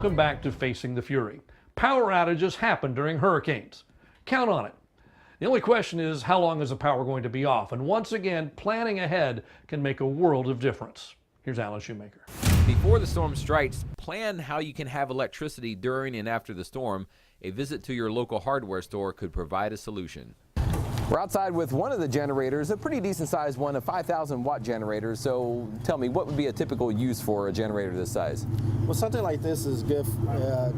Welcome back to Facing the Fury. Power outages happen during hurricanes. Count on it. The only question is, how long is the power going to be off? And once again, planning ahead can make a world of difference. Here's Alan Shoemaker. Before the storm strikes, plan how you can have electricity during and after the storm. A visit to your local hardware store could provide a solution. We're outside with one of the generators, a pretty decent sized one, a 5,000 watt generator. So tell me, what would be a typical use for a generator this size? Well, something like this is good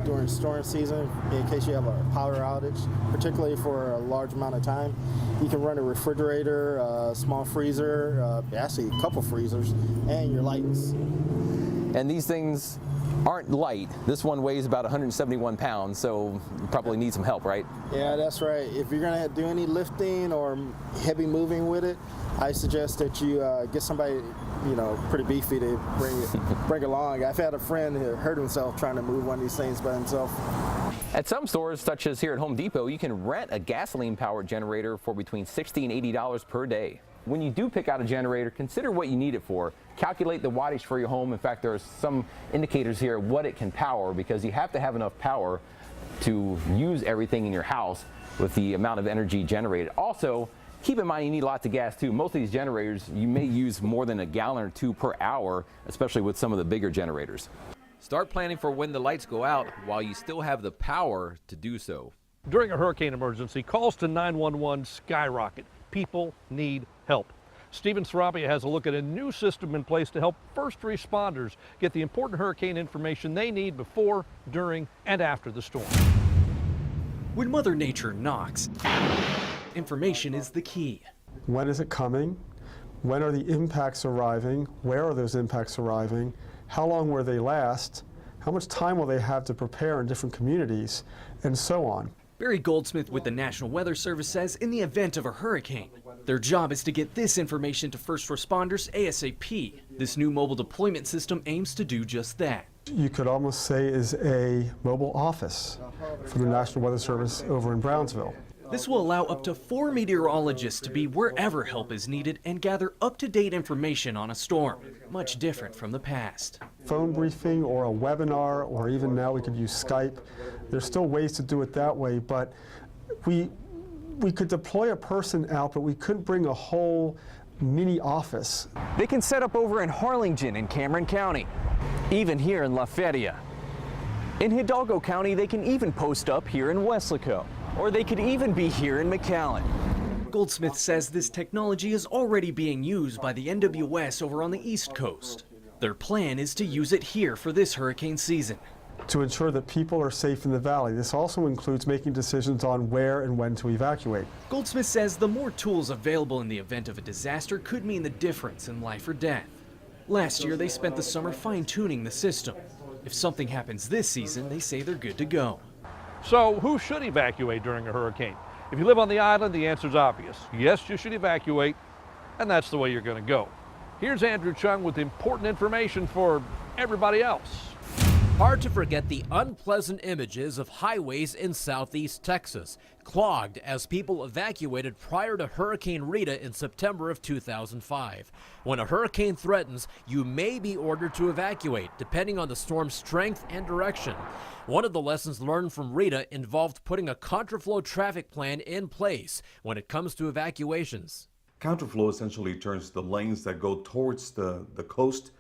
during storm season in case you have a power outage, particularly for a large amount of time. You can run a refrigerator, a small freezer, actually a couple freezers, and your lights. And these things aren't light. This one weighs about 171 pounds, so you probably need some help, right? Yeah, that's right. If you're going to do any lifting or heavy moving with it, I suggest that you get somebody, pretty beefy to bring along. I've had a friend who hurt himself trying to move one of these things by himself. At some stores, such as here at Home Depot, you can rent a gasoline-powered generator for between $60 and $80 per day. When you do pick out a generator, consider what you need it for. Calculate the wattage for your home. In fact, there are some indicators here what it can power, because you have to have enough power to use everything in your house with the amount of energy generated. Also, keep in mind you need lots of gas too. Most of these generators, you may use more than a gallon or two per hour, especially with some of the bigger generators. Start planning for when the lights go out while you still have the power to do so. During a hurricane emergency, calls to 911 skyrocket. People need help. Stephen Sarabia has a look at a new system in place to help first responders get the important hurricane information they need before, during, and after the storm. When Mother Nature knocks, information is the key. When is it coming? When are the impacts arriving? Where are those impacts arriving? How long will they last? How much time will they have to prepare in different communities? And so on. Barry Goldsmith with the National Weather Service says in the event of a hurricane, their job is to get this information to first responders ASAP. This new mobile deployment system aims to do just that. You could almost say is a mobile office for the National Weather Service over in Brownsville. This will allow up to 4 meteorologists to be wherever help is needed and gather up-to-date information on a storm, much different from the past. Phone briefing or a webinar, or even now we could use Skype. There's still ways to do it that way, but we could deploy a person out, but we couldn't bring a whole mini office. They can set up over in Harlingen in Cameron County, even here in La Feria. In Hidalgo County, they can even post up here in Weslaco, or they could even be here in McAllen. Goldsmith says this technology is already being used by the NWS over on the East Coast. Their plan is to use it here for this hurricane season. To ensure that people are safe in the valley. This also includes making decisions on where and when to evacuate. Goldsmith says the more tools available in the event of a disaster could mean the difference in life or death. Last year, they spent the summer fine-tuning the system. If something happens this season, they say they're good to go. So who should evacuate during a hurricane? If you live on the island, the answer's obvious. Yes, you should evacuate, and that's the way you're going to go. Here's Andrew Chang with important information for everybody else. Hard to forget the unpleasant images of highways in southeast Texas, clogged as people evacuated prior to Hurricane Rita in September of 2005. When a hurricane threatens, you may be ordered to evacuate, depending on the storm's strength and direction. One of the lessons learned from Rita involved putting a contraflow traffic plan in place when it comes to evacuations. Contraflow essentially turns the lanes that go towards the coast,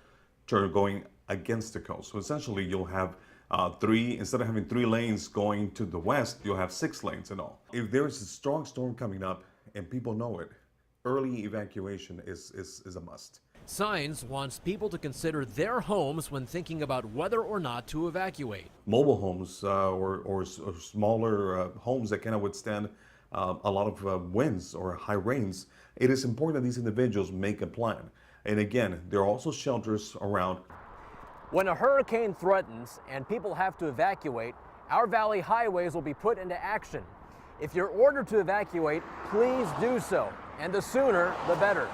going against the coast. So essentially you'll have instead of having 3 lanes going to the west, you'll have 6 lanes in all. If there's a strong storm coming up and people know it, early evacuation is a must. Signs wants people to consider their homes when thinking about whether or not to evacuate. Mobile homes or smaller homes that cannot withstand a lot of winds or high rains, it is important that these individuals make a plan. And again, there are also shelters around. When a hurricane threatens and people have to evacuate, our valley highways will be put into action. If you're ordered to evacuate, please do so, and the sooner, the better.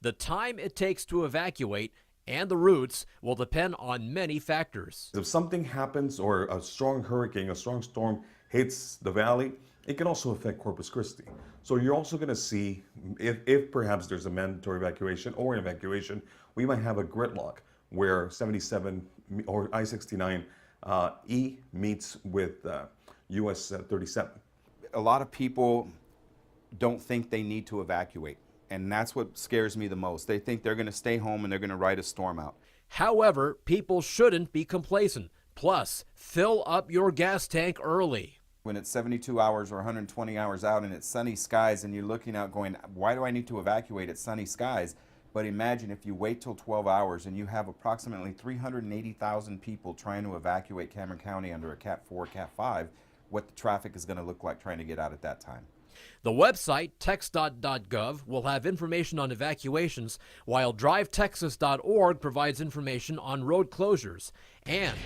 The time it takes to evacuate and the routes will depend on many factors. If something happens or a strong hurricane, a strong storm hits the valley, it can also affect Corpus Christi. So you're also going to see if perhaps there's a mandatory evacuation or an evacuation, we might have a gridlock where 77 or I-69 E meets with US 37. A lot of people don't think they need to evacuate, and that's what scares me the most. They think they're going to stay home and they're going to ride a storm out. However, people shouldn't be complacent. Plus, fill up your gas tank early. When it's 72 hours or 120 hours out and it's sunny skies and you're looking out going, why do I need to evacuate at sunny skies? But imagine if you wait till 12 hours and you have approximately 380,000 people trying to evacuate Cameron County under a Cat 4, Cat 5, what the traffic is going to look like trying to get out at that time. The website, texdot.gov, will have information on evacuations, while drivetexas.org provides information on road closures. And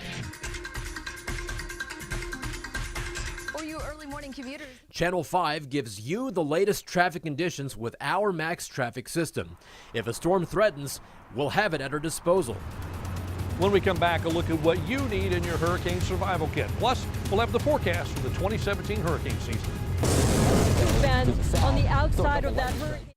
for you early morning commuters, Channel 5 gives you the latest traffic conditions with our Max traffic system. If a storm threatens, we'll have it at our disposal. When we come back, a look at what you need in your hurricane survival kit. Plus, we'll have the forecast for the 2017 hurricane season. on the outside of that hurricane.